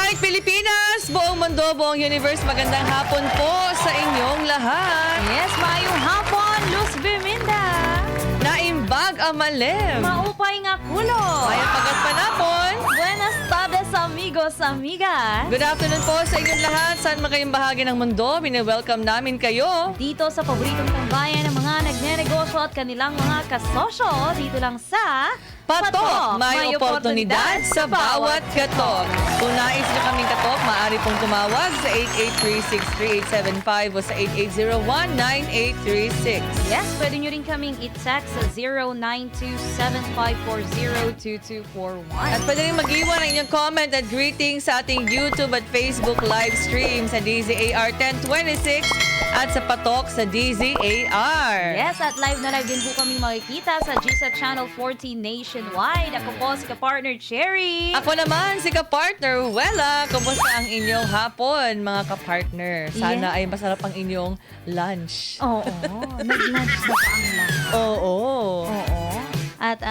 Alright, Pilipinas, buong mundo, buong universe, magandang hapon po sa inyong lahat. Yes, maayong hapon, Luz Biminda. Naimbag ang malim. Maupay nga kulo. Mayang pagat panapon. Buenas tardes, amigos, amigas. Good afternoon po sa inyong lahat. Saan man kayong bahagi ng mundo, bine-welcome namin kayo. Dito sa paboritong tambayan ng mga nagnenegosyo at kanilang mga kasosyo, dito lang sa Patok, may oportunidad sa bawat katok. Kung nais nyo kaming katok, maaari pong tumawag sa 8836-3875 o sa 8801-9836. Yes, pwede nyo rin kaming i-text sa 092754022241. At pwede rin mag-iwan ng inyong comment at greetings sa ating YouTube at Facebook live stream sa DZAR 1026 at sa Patok sa DZAR. Yes, at live na live din po kami makikita sa GSA Channel 40 nationwide. Ako po si ka-partner Cherry. Ako naman si ka-partner Wella. Kumusta ang inyong hapon, mga ka-partner? Sana ay masarap ang inyong lunch. Oo, nag-lunch na pa ang lahat. Oo. Oo. At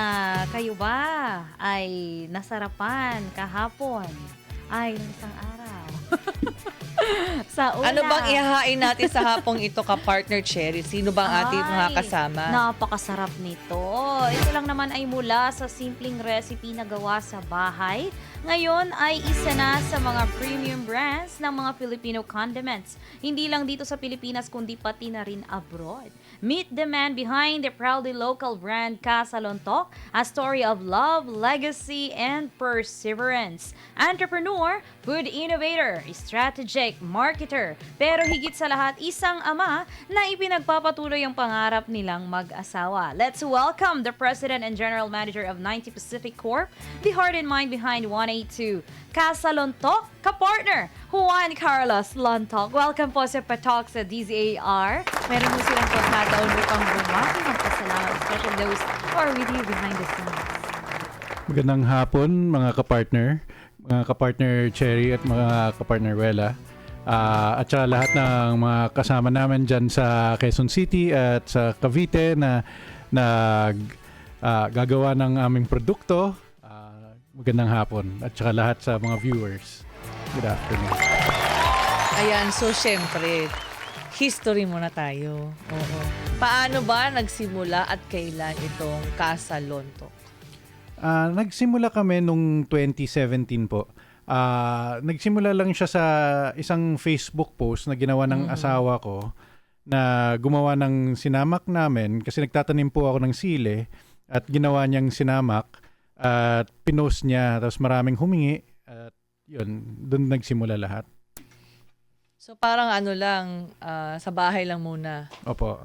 kayo ba ay nasarapan kahapon? Ay, ng isang araw. Sa una. Ano bang ihahain natin sa hapong ito, ka-partner Cherry? Sino bang ating mga kasama? Napakasarap nito. Ito lang naman ay mula sa simpleng recipe na gawa sa bahay. Ngayon ay isa na sa mga premium brands ng mga Filipino condiments. Hindi lang dito sa Pilipinas kundi pati na rin abroad. Meet the man behind the proudly local brand Casa Lontok, a story of love, legacy, and perseverance. Entrepreneur, food innovator, strategic marketer, pero higit sa lahat isang ama na ipinagpapatuloy ang pangarap nilang mag-asawa. Let's welcome the President and General Manager of 90 Pacific Corp, the heart and mind behind 182 Casa Lontok, ka-partner Juan Carlos Lontok. Welcome po sa Patok sa DZAR. Meron mo silang pagkataon upang bumati ng pasalamat, especially those who are with you behind the scenes. Magandang hapon mga ka-partner Cherry at mga ka-partner Wella. At saka lahat ng mga kasama namin dyan sa Quezon City at sa Cavite na gagawa ng aming produkto. Magandang hapon at saka lahat sa mga viewers. Good afternoon. Ayan, so syempre, history muna tayo. Oo. Paano ba nagsimula at kailan itong Casa Lontok? Nagsimula kami nung 2017 po. Nagsimula lang siya sa isang Facebook post na ginawa ng asawa ko na gumawa ng sinamak namin kasi nagtatanim po ako ng sili at ginawa niyang sinamak at pinost niya tapos maraming humingi at yun, doon nagsimula lahat. So parang ano lang, sa bahay lang muna. Opo.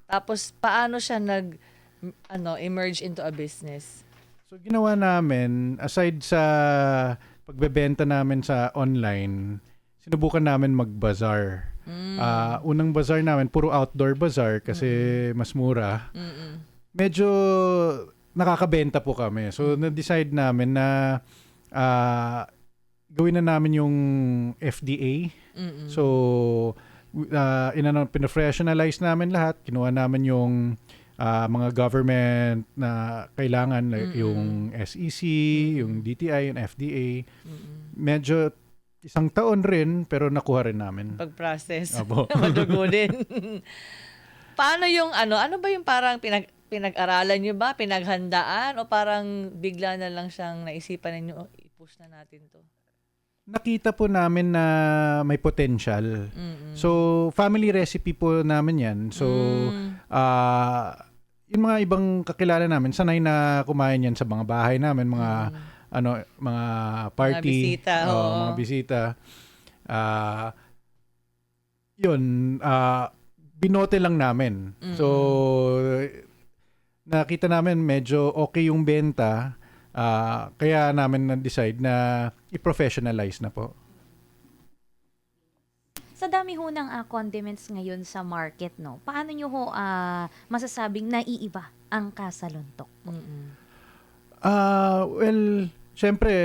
Tapos paano siya emerge into a business? So ginawa namin, aside sa pagbebenta namin sa online, sinubukan namin mag-bazaar. Unang bazaar namin, puro outdoor bazaar kasi mas mura. Medyo nakakabenta po kami. So na-decide namin na gawin na namin yung FDA. So pina-professionalize namin lahat. Kinuha namin yung mga government na kailangan like yung SEC, yung DTI, yung FDA. Medyo isang taon rin pero nakuha rin namin. Pag-process. Opo. Madugo din. Paano yung ano ba yung parang pinag-aralan nyo ba? Pinaghandaan? O parang bigla na lang siyang naisipan ninyo, i-push na natin to? Nakita po namin na may potential. So, family recipe po namin yan. So, yung mga ibang kakilala namin, sanay na kumain yan sa mga bahay namin, mga party. Mga bisita. Mga bisita. Yun, binote lang namin. So, nakita namin medyo okay yung benta. Kaya namin na-decide na i-professionalize na po. Sa dami ho ng condiments ngayon sa market, no? Paano nyo ho masasabing naiiba ang Casa Lontok? Well, syempre,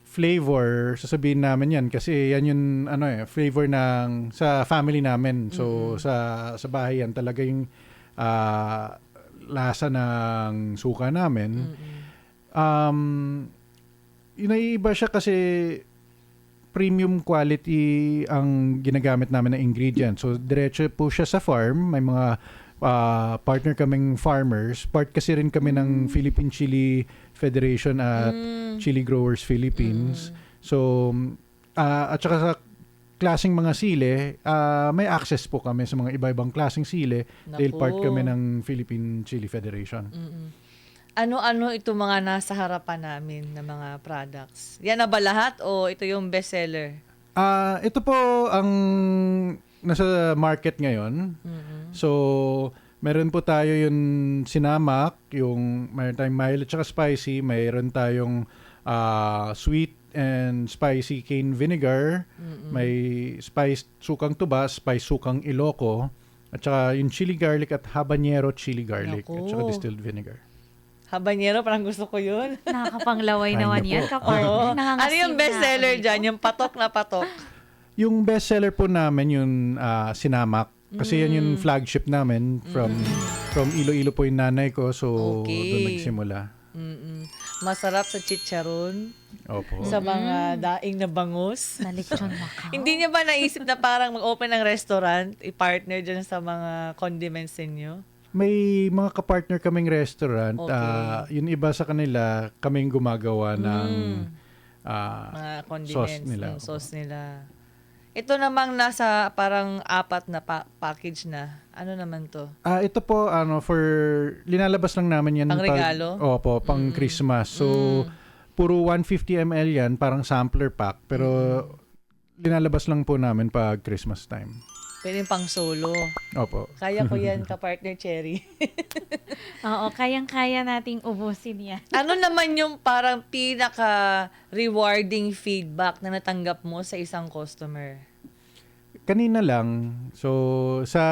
flavor, sasabihin namin yan kasi yan yung flavor ng sa family namin. So, sa bahay yan talaga yung lasa ng suka namin. Naiiba siya kasi premium quality ang ginagamit namin na ingredient. So diretso po siya sa farm. May mga partner kaming farmers. Part kasi rin kami ng Philippine Chili Federation at Chili Growers Philippines. So at saka sa klaseng mga sili, may access po kami sa mga iba-ibang klaseng sili dahil part kami ng Philippine Chili Federation. Ano-ano itong mga nasa harapan namin na mga products? Yan na ba lahat o ito yung bestseller? Ito po ang nasa market ngayon. So, meron po tayo yung sinamak, yung mayroon tayong mild at saka spicy, mayroon tayong sweet and spicy cane vinegar, may spiced sukang tuba, spiced sukang Ilocos, at saka yung chili garlic at habanero chili garlic, at saka distilled vinegar. Habanero, parang gusto ko yun. Nakakapanglaway Kinda naman po. yan. Kapag Ano yung bestseller dyan? Yung patok na patok? Yung bestseller po namin yung sinamak. Kasi yan yung flagship namin from Iloilo po yung nanay ko. So, doon nagsimula. Masarap sa chicharon, Opo. sa mga daing na bangus. na lechon Macau. Hindi niya ba naisip na parang mag-open ng restaurant, i-partner dyan sa mga condiments ninyo? May mga kapartner kaming restaurant. Okay. Yung iba sa kanila, kaming gumagawa ng Mga condiments, sauce nila. sauce nila. Ito namang nasa parang 4 na package na. Ano naman to? Ito po, linalabas lang namin yan. Pang regalo? Opo, pang Christmas. So, puro 150 ml yan, parang sampler pack. Pero, linalabas lang po namin pag Christmas time. Pwede pang solo. Opo. Kaya ko yan, ka-partner Cherry. Oo, kayang-kaya nating ubusin yan. Ano naman yung parang pinaka-rewarding feedback na natanggap mo sa isang customer? Kanina lang, so sa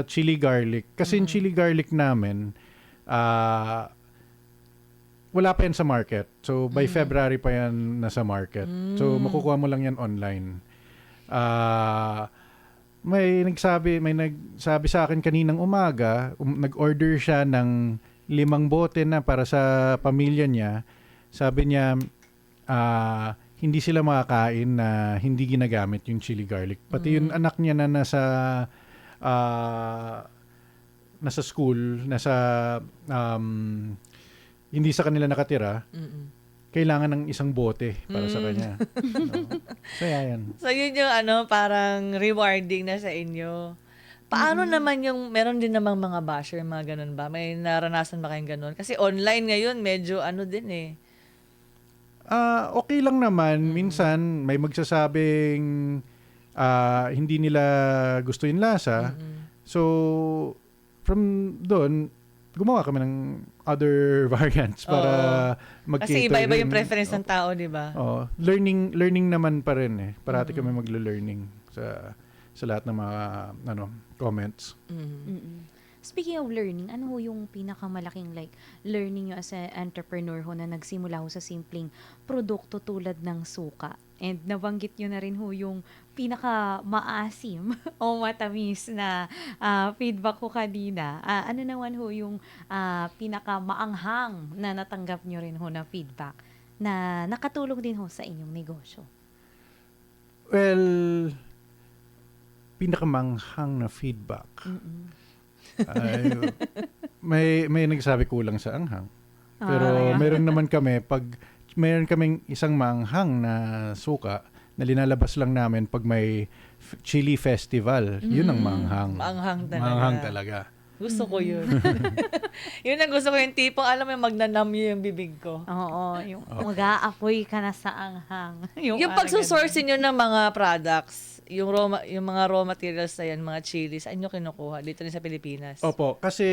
chili garlic, kasi yung chili garlic namin, wala pa yan sa market. So by February pa yan nasa market. So makukuha mo lang yan online. May nagsabi sa akin kaninang umaga, nag-order siya ng 5 bote na para sa pamilya niya. Sabi niya, hindi sila makakain na hindi ginagamit yung chili garlic. Pati yung anak niya na nasa school, hindi sa kanila nakatira, kailangan ng isang bote para sa kanya. Kaya yan. So yun yung parang rewarding na sa inyo. Paano naman yung, meron din namang mga basher, mga ganun ba? May naranasan ba kayong ganun? Kasi online ngayon, medyo din eh. Okay lang naman. Minsan, may magsasabing hindi nila gusto yung lasa. So, from doon, gumawa kami ng other variants para mag-cater. Kasi iba-iba yung rin. preference ng tao, di ba? Learning naman pa rin eh. Parati kami maglo-learning sa lahat ng mga comments. Speaking of learning, ano ho yung pinakamalaking learning nyo as an entrepreneur ho na nagsimula ho sa simpleng produkto tulad ng suka? And nabanggit nyo na rin ho yung pinaka-maasim o matamis na feedback ko kanina. Ano naman ho yung pinaka-maanghang na natanggap nyo rin ho na feedback na nakatulong din ho sa inyong negosyo? Well, pinakamanghang na feedback. May nagsabi kulang sa anghang. Pero meron naman kami, pag meron kaming isang manghang na suka na linalabas lang namin pag may chili festival, yun ang manghang. Maanghang talaga. Manghang talaga. Gusto ko yun. Yun ang gusto ko, yung tipong, alam mo, magnanam yung bibig ko. Oo, yung mag-aapoy ka na sa anghang. Yung pagsusource nyo ng mga products, yung mga raw materials na yan, mga chilies, saan nyo kinukuha? Dito rin sa Pilipinas? Opo, kasi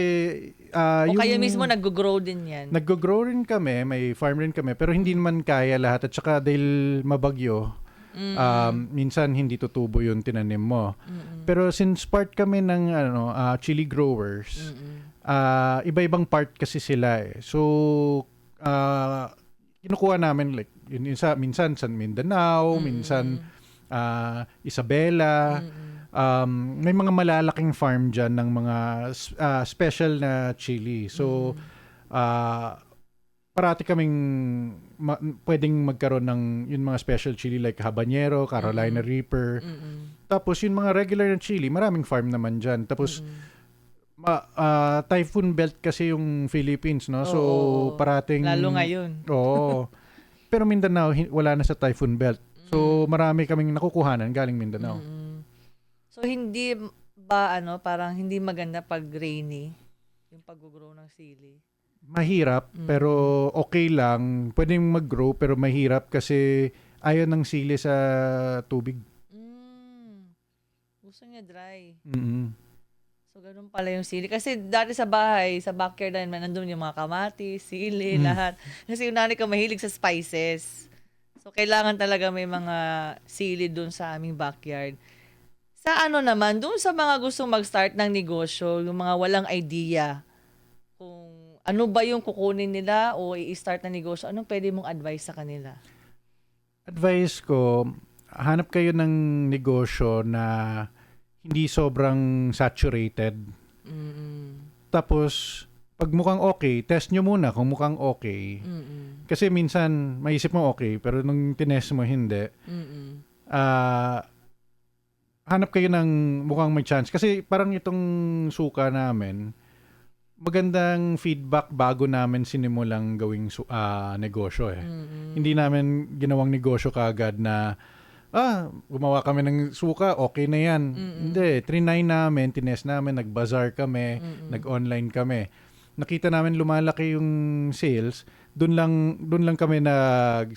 o kayo mismo nag-grow din yan? Nag-grow rin kami, may farm rin kami, pero hindi naman kaya lahat. At saka dahil mabagyo, minsan hindi tutubo yung tinanim mo. Pero since part kami ng chili growers, iba-ibang part kasi sila eh. So, kinukuha namin like minsan San Mindanao, minsan Isabela. May mga malalaking farm dyan ng mga special na chili. So, parati kaming pwedeng magkaroon ng yung mga special chili like habanero, Carolina Reaper. Tapos yung mga regular na chili, maraming farm naman dyan. Tapos typhoon belt kasi yung Philippines, no? So Oo. parating Lalo ngayon. Oo. Pero Mindanao wala na sa typhoon belt. So marami kaming nakukuhanan galing Mindanao. So hindi ba parang hindi maganda pag rainy yung pag-grow ng sili? Mahirap pero okay lang. Pwedeng mag-grow pero mahirap kasi ayaw ng sili sa tubig. Gusto niya dry. Mm-mm. So, ganun pala yung sili. Kasi dati sa bahay, sa backyard namin, nandun yung mga kamatis, sili, lahat. Kasi yung nanay ko mahilig sa spices. So, kailangan talaga may mga sili dun sa aming backyard. Sa naman, dun sa mga gustong mag-start ng negosyo, yung mga walang idea, kung ano ba yung kukunin nila o i-start na negosyo, anong pwede mong advice sa kanila? Advice ko, hanap kayo ng negosyo na hindi sobrang saturated. Tapos, pag mukhang okay, test nyo muna kung mukhang okay. Kasi minsan, maisip mo okay, pero nung tinest mo, hindi. Hanap kayo ng mukhang may chance. Kasi parang itong suka namin, magandang feedback bago namin sinimulang gawing negosyo eh. Hindi namin ginawang negosyo kaagad na gumawa kami ng suka, okay na yan. Hindi, trinay namin, tinest namin, nag-bazaar kami, nag-online kami. Nakita namin lumalaki yung sales, doon lang kami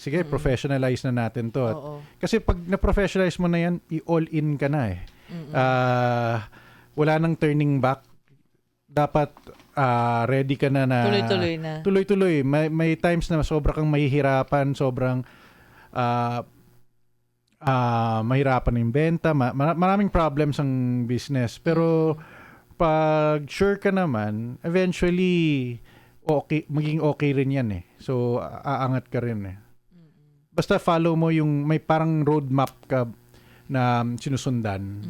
sige, professionalize na natin to. Oo. Kasi pag na-professionalize mo na yan, i-all in ka na eh. Wala nang turning back. Dapat ready ka na Tuloy-tuloy na. Tuloy-tuloy. May times na sobra kang mahihirapan, sobrang mahirapan yung benta, maraming problems ang business. Pero pag sure ka naman, eventually maging okay rin yan eh. So aangat ka rin eh. Basta follow mo yung may parang roadmap ka na sinusundan.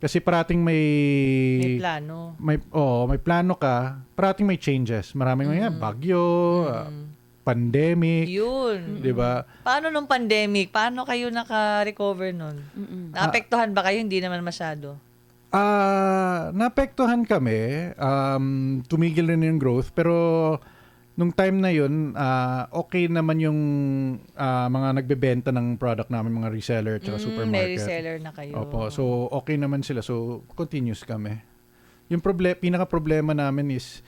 Kasi parating May plano. may plano ka, parating may changes. Maraming bagyo, pandemic, Yun. 'di ba? Paano nung pandemic? Paano kayo naka-recover nun? Naapektuhan ba kayo? Hindi naman masyado. Naapektuhan kami, tumigil rin yung growth, pero nung time na yun, okay naman yung mga nagbebenta ng product namin, mga reseller at May supermarket. reseller na kayo. Opo, so okay naman sila. So continuous kami. Yung pinaka-problema namin is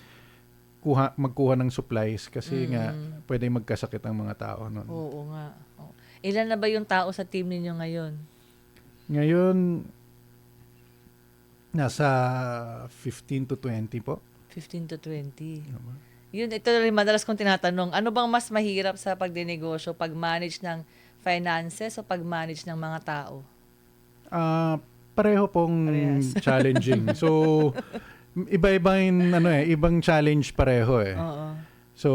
magkuha ng supplies kasi nga pwedeng magkasakit ang mga tao noon. Oo nga. Oo. Ilan na ba yung tao sa team ninyo ngayon? Ngayon, nasa 15 to 20 po. 15 to 20. Yun, ito rin madalas kong tinatanong. Ano bang mas mahirap sa pagdinegosyo? Pag-manage ng finances o pag-manage ng mga tao? Pareho pong challenging. So, iba-iba yung ibang challenge pareho eh. Oo. So,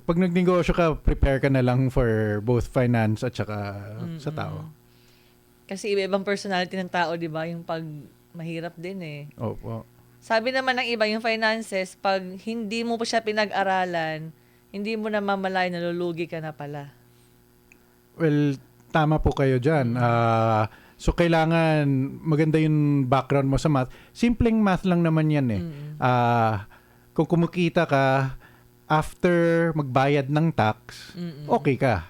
pag nagnegosyo ka, prepare ka na lang for both finance at saka sa tao. Kasi iba-ibang personality ng tao, di ba? Yung pag mahirap din eh. Opo. Sabi naman ng iba, yung finances, pag hindi mo pa siya pinag-aralan, hindi mo na mamalay, nalulugi ka na pala. Well, tama po kayo dyan. So, kailangan maganda yung background mo sa math. Simpleng math lang naman yan eh. Kung kumikita ka, after magbayad ng tax, okay ka.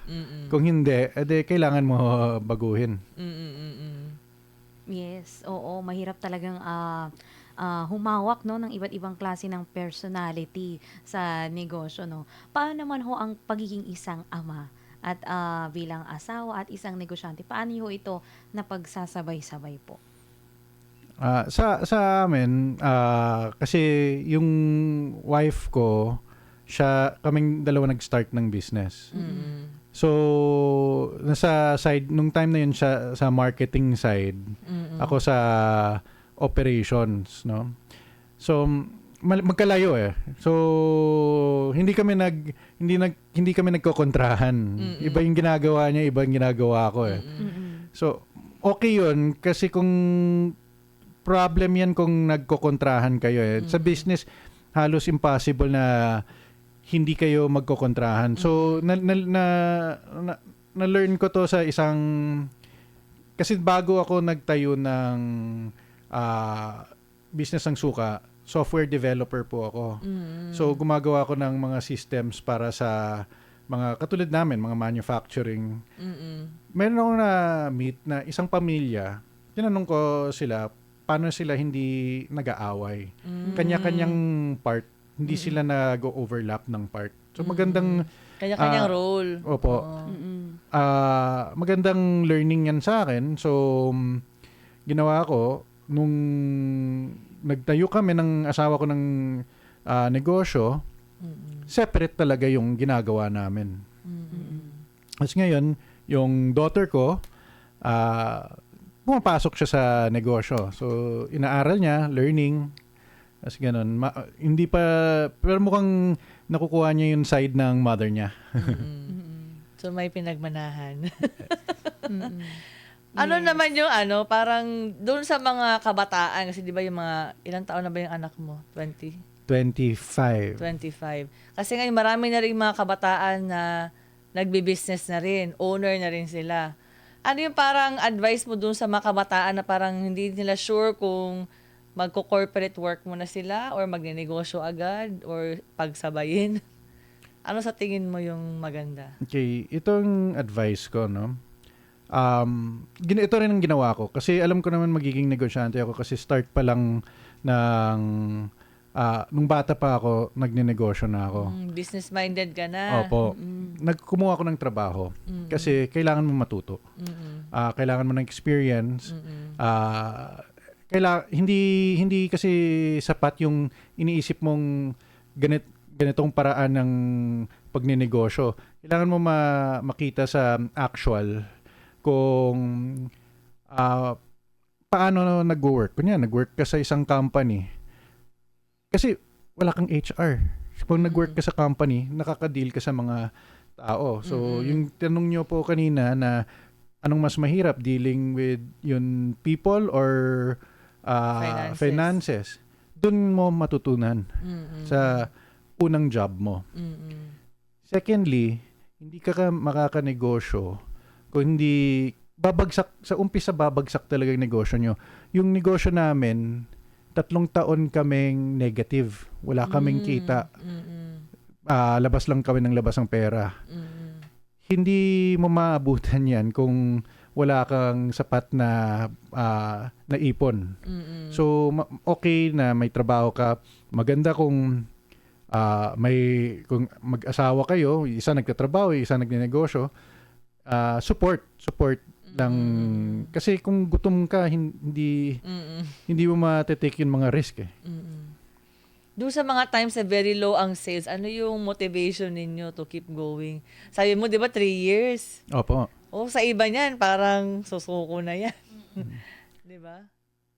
Kung hindi, edi kailangan mo baguhin. Yes, oo, mahirap talagang humawak ng iba't ibang klase ng personality sa negosyo, no. Paano naman ho ang pagiging isang ama at bilang asawa at isang negosyante? Paano ho ito napagsasabay-sabay po? Sa amin, kasi yung wife ko, kaming dalawa nag-start ng business. So, nasa side, nung time na yun siya sa marketing side, ako sa operations, no? So, magkalayo eh. So, hindi kami nagkokontrahan. Iba yung ginagawa niya, iba yung ginagawa ko eh. So, okay yun kasi kung problem yan kung nagkokontrahan kayo eh. Sa business, halos impossible na hindi kayo magkokontrahan. So, na-learn ko to sa isang, kasi bago ako nagtayo ng business ng suka, software developer po ako. So, gumagawa ako ng mga systems para sa mga katulad namin, mga manufacturing. Meron ako na-meet na isang pamilya, tinanong ko sila, paano sila hindi nag-aaway. Kanya-kanyang part, hindi sila nag-overlap ng part. So, magandang Kanya-kanyang role. Opo. Magandang learning yan sa akin. So, ginawa ko, nung nagtayo kami ng asawa ko ng negosyo, separate talaga yung ginagawa namin. Tapos ngayon, yung daughter ko, pumapasok siya sa negosyo. So, inaaral niya, learning, as ganun. Hindi pa, pero mukhang nakukuha niya yung side ng mother niya. So, may pinagmanahan. Ano naman yung parang doon sa mga kabataan, kasi di ba yung mga, ilang taon na ba yung anak mo? 25. 25. Kasi ngayon marami na rin mga kabataan na nagbi-business na rin, owner na rin sila. Ano yung parang advice mo doon sa mga kabataan na parang hindi nila sure kung magko-corporate work muna sila or magnenegosyo agad or pagsabayin? Ano sa tingin mo yung maganda? Okay, itong advice ko, no? Ito rin ang ginawa ko kasi alam ko naman magiging negosyante ako kasi start pa lang ng nung bata pa ako, nagnenegosyo na ako. Business-minded ka na. Opo. Kumuha ako ng trabaho kasi kailangan mo matuto. Kailangan mo ng experience. Hindi kasi sapat yung iniisip mong ganitong paraan ng pagnenegosyo. Kailangan mo makita sa actual kung paano nag-work. Kunya, nag-work ka sa isang company. Kasi wala kang HR. Kung nag-work ka sa company, nakaka-deal ka sa mga tao. So, yung tanong nyo po kanina na anong mas mahirap, dealing with yung people or finances. Doon mo matutunan sa unang job mo. Secondly, hindi ka makakanegosyo kung hindi babagsak, sa umpisa babagsak talaga yung negosyo nyo. Yung negosyo namin, 3 taon kaming negative. Wala kaming kita. Labas lang kami ng labas ng pera. Hindi mo maabutan yan kung wala kang sapat na naipon. So, okay na may trabaho ka. Maganda kung kung mag-asawa kayo, isa nagtatrabaho, isa nagnenegosyo, support lang. Kasi kung gutom ka, hindi mo matitake yung mga risk eh. Doon sa mga times na very low ang sales, ano yung motivation ninyo to keep going? Sabi mo, di ba, 3 years? Opo. Sa iba niyan, parang susuko na yan. Di ba?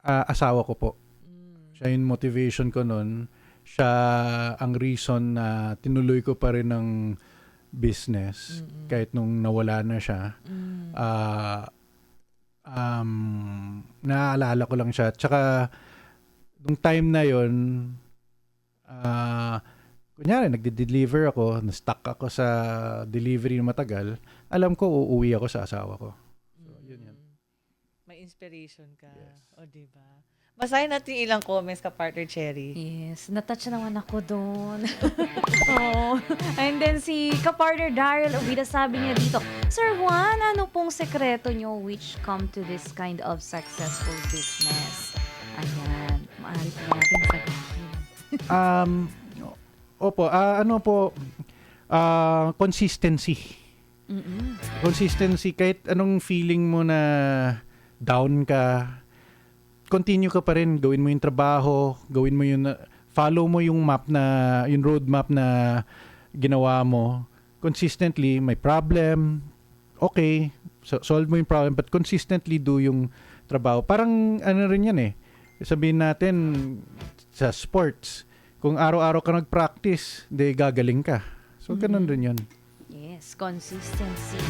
Asawa ko po. Siya yung motivation ko nun. Siya ang reason na tinuloy ko pa rin ng business kahit nung nawala na siya. Naaalala ko lang siya. Tsaka nung time na yon, kunyari nagde-deliver ako, na-stuck ako sa delivery na matagal, alam ko uuwi ako sa asawa ko. So, yun. May inspiration ka. Yes. O, diba? Basahin natin yung ilang comments ka, partner Cherry. Yes, natouch naman ako doon. Oh. And then si ka-partner Daryl Ovida, sabi niya dito, Sir Juan, ano pong sekreto nyo which come to this kind of successful business? Ayan, maaari po natin sagutin. Consistency. Consistency, kahit anong feeling mo na down ka, continue ka pa rin, gawin mo yung trabaho, gawin mo yung, follow mo yung map na, yung roadmap na ginawa mo. Consistently, may problem, okay, solve mo yung problem, but consistently do yung trabaho. Parang ano rin yan eh, sabihin natin sa sports, kung araw-araw ka nag-practice, di gagaling ka. So, ganun rin yun. Yes, consistency.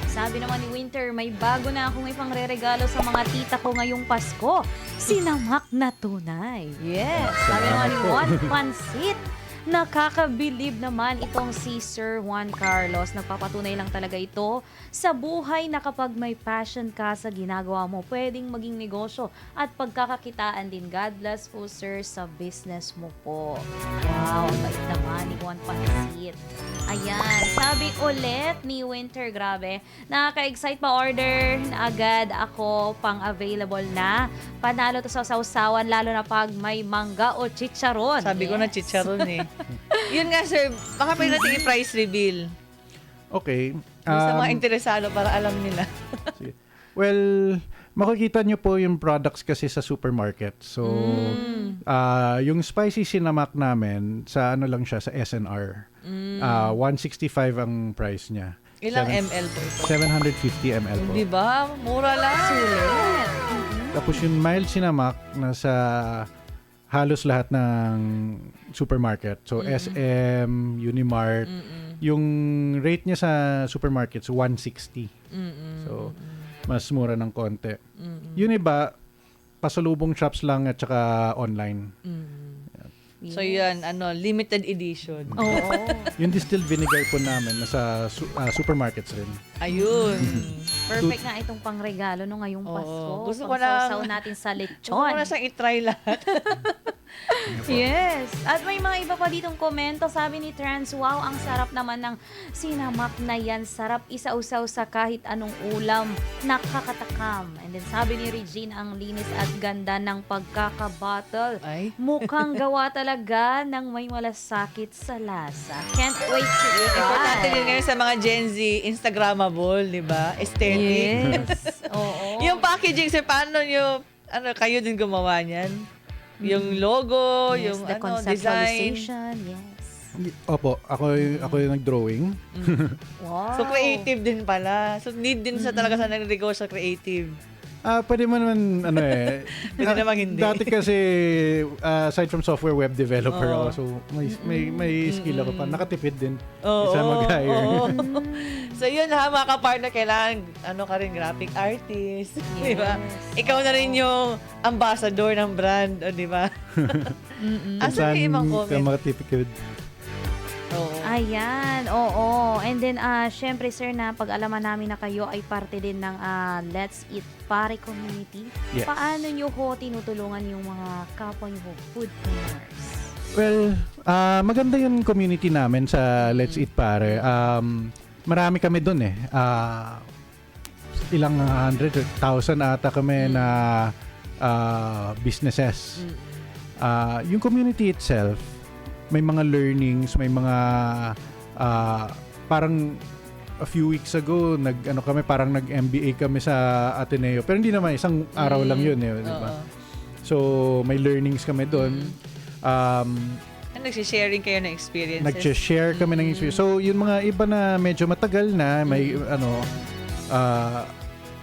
Sabi naman ni Winter, may bago na akong ipangre-regalo sa mga tita ko ngayong Pasko. Sinamak na tunay. Yes. Sabi naman ni Juan, pansit. Nakakabilib naman itong si Sir Juan Carlos. Nagpapatunay lang talaga ito sa buhay na kapag may passion ka sa ginagawa mo, pwedeng maging negosyo at pagkakakitaan din. God bless po, sir, sa business mo po. Wow, ang bait naman ni Juan Pansit. Ayan, sabi ulit ni Winter, grabe, nakaka-excite pa, order na agad ako, pang available na. Panalo to sa sausawan, lalo na pag may mangga o chicharon. Sabi ko na chicharon eh. Yun nga sir, baka pwede natin i-price reveal. Okay. Yung sa mga interesado para alam nila. Sige. Well, makikita nyo po yung products kasi sa supermarket. So, yung spicy Cinamac namin, sa ano lang siya, sa SNR. 165 ang price niya. Ilang ml po ito? 750 ml po. Di ba? Mura lang. Sulit. Tapos yung mild Cinamac, nasa halos lahat ng supermarket. So, SM, Unimart. Yung rate niya sa supermarkets, 160. So, mas mura ng konti. Yun iba, pasalubong shops lang at saka online. So yan, limited edition. Oo. Yung distilled vinegar po namin, nasa supermarkets rin. Ayun. Perfect nga itong pangregalo no ngayong Oo. Pasko. Gusto ko na- Pangsawsaw natin sa Gusto ko lechon. na siyang itry lahat. Yes. At may mga iba pa ditong komento. Sabi ni Trans, wow, ang sarap naman ng Cinamac na yan. Sarap isausaw sa kahit anong ulam. Nakakatakam. And then sabi ni Regine, ang linis at ganda ng pagkakabattle. Ay. Mukhang gawa talaga ng may malasakit sa lasa. Can't wait to Importante din try. ngayon sa mga Gen Z, Instagrammable, di ba? Aesthetic. Yes. Oo. Yung packaging, sir, paano nyo, kayo din gumawa niyan? Yung logo, Yes, yung the design. conceptualization. Yes. Opo, ako yung nag-drawing. Wow. So, creative din pala. So, need din sa talaga sa nag-negosyo creative. Pwede mo naman, Pwede namang hindi. Dati kasi, aside from software, web developer Oo. ako. So, may skill ako pa. Nakatipid din. Oo. Isa mag-hire. Oo. So, yun ha, mga ka-partner, kailangan, ka rin, graphic artist. Di ba? Ikaw na rin yung ambassador ng brand, di ba? Asa yung ibang Ka comment? makatipid. Oo. Ayan, oo. And then, syempre sir, na pag-alaman namin na kayo ay parte din ng Let's Eat Pare community. Yes. Paano nyo ho tinutulungan yung mga kapwa nyo ho, foodpreneurs? Well, maganda yung community namin sa Let's Eat Pare. Marami kami dun eh. Ilang 100,000 ata kami na businesses. Yung community itself, may mga learnings, may mga parang a few weeks ago parang nag-MBA kami sa Ateneo. Pero hindi naman isang araw lang yun eh, di ba? Oo. So, may learnings kami doon. Nagsisharing kayo ng experiences. Nag-share kami ng experience. So, yung mga iba na medyo matagal na, may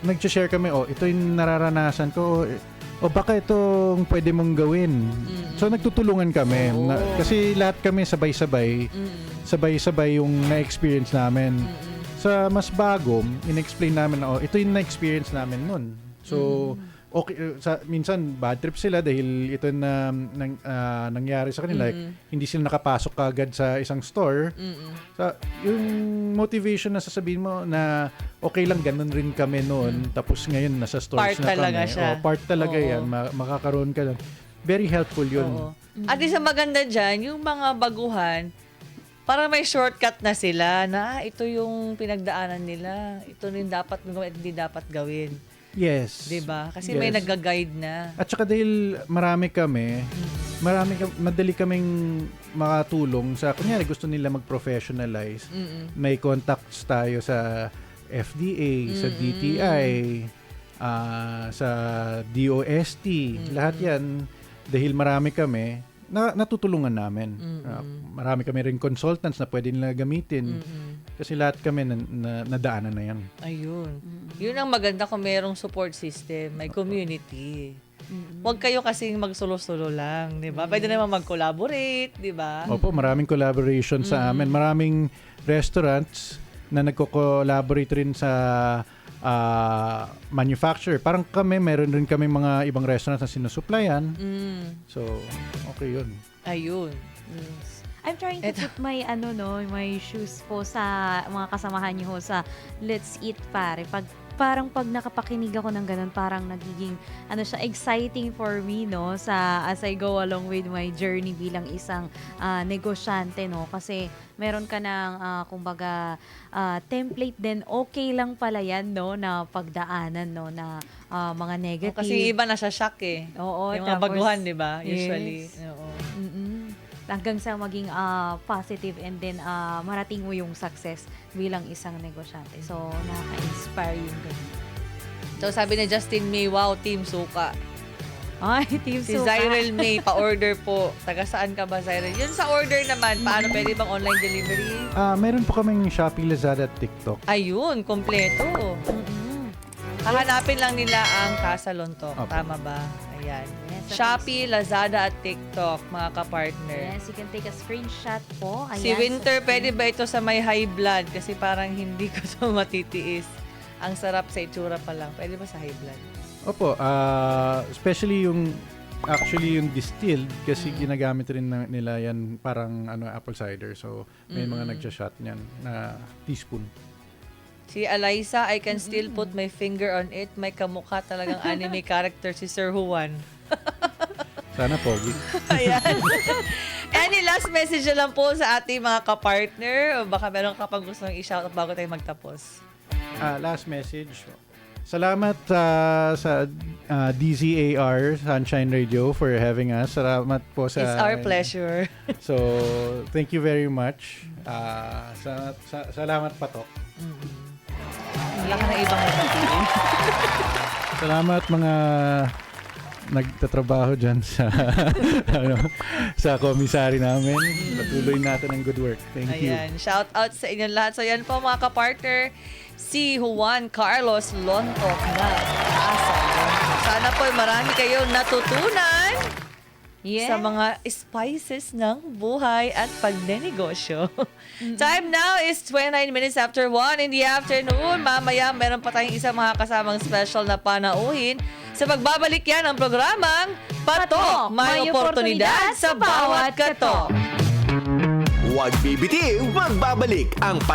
nag-share kami, ito yung nararanasan ko, baka itong pwede mong gawin. So, nagtutulungan kami. Kasi lahat kami sabay-sabay yung na-experience namin. Sa mas bago, in-explain namin na, ito yung na-experience namin nun. So, okay, minsan bad trip sila dahil ito na nangyari sa kanila. Like, hindi sila nakapasok agad sa isang store. Yung motivation na sasabihin mo na okay lang, ganun rin kami noon. Tapos ngayon, nasa stores Part na talaga kami. siya. Part talaga Oo. yan. Makakaroon ka lang. Very helpful yun. Oo. At isa maganda dyan, yung mga baguhan, parang may shortcut na sila na ito yung pinagdaanan nila. Ito rin dapat gawin at hindi dapat gawin. Yes. 'Di ba? Kasi Yes. may nagga-guide na. At saka dahil madali kaming makatulong sa, kunyari gusto nila mag-professionalize, may contacts tayo sa FDA, sa DTI, sa DOST, lahat yan, dahil marami kami, natutulungan namin. Marami kami rin consultants na pwede nila gamitin. Kasi lahat kami nadaanan na yan. Ayun. Yun ang maganda kung merong support system, may community. Huwag kayo kasing magsulo-sulo lang, 'di ba? Pwede naman mag-collaborate, 'di ba? Opo, maraming collaboration sa amin. Maraming restaurants na nagko-collaborate rin sa manufacturer. Parang meron rin kami mga ibang restaurants na sinusupplyan. So, okay yun. Ayun. Yes. I'm trying to put my my shoes po sa mga kasamahan niyo ho sa Let's Eat Pare. Parang pag nakapakinig ako ng ganun, parang nagiging exciting for me, no, as I go along with my journey bilang isang negosyante, no, kasi meron ka ng kumbaga template din, okay lang pala yan, no, na pagdaanan, no, na mga negative. Kasi iba nasa-shock eh. Oo, yung mga tapos, baguhan, di ba? Usually. yes. Oo. Hanggang sa maging positive and then marating mo yung success bilang isang negosyante. So, nakaka-inspire yung ganun. So sabi ni Justin May, wow, Team Suka. Ay, Team Si Suka. Zyrel May, pa-order po. Taga saan ka ba, Zyrel? Yun sa order naman, paano pwede bang online delivery? Meron po kaming Shopee, Lazada at TikTok. Ayun, kompleto. Mm-mm. Hahanapin lang nila ang Casa Lontok. Opo. Tama ba? Ayan. Yes, Shopee, Lazada at TikTok, mga kapartner. Yes, you can take a screenshot po. Ayan, Si Winter, sa pwede ba ito sa may high blood? Kasi parang hindi ko ito matitiis. Ang sarap sa itsura pa lang. Pwede ba sa high blood? Opo, especially yung distilled kasi ginagamit rin nila yan parang apple cider. So may mga nagja-shot niyan na teaspoon. Si Eliza, I can still put my finger on it. May kamukha talagang anime character si Sir Juan. Sana pogi. Ayan. Any last message na lang po sa ating mga kapartner? O baka meron ka pang gusto i-shout out bago tayo magtapos? Last message. Salamat sa DZAR Sunshine Radio for having us. Salamat po sa It's our pleasure. So, thank you very much. Salamat Patok. Wala ka na ibang mabatiin. Salamat mga nagtatrabaho dyan sa sa komisary namin. Patuloy natin ang good work. Thank you. Ayan. Shout out sa inyong lahat. So, yan po mga kapartner. Si Juan Carlos Lontok na Casa Lontok. Sana po marami kayong natutunan Yes. sa mga spices ng buhay at pagnenegosyo. Time now is 29 minutes after 1 in the afternoon. Mamaya, meron pa tayong isang mga kasamang special na panauhin sa pagbabalik yan ng programang Patok, may oportunidad sa bawat katok. Huwag bibitiw, magbabalik ang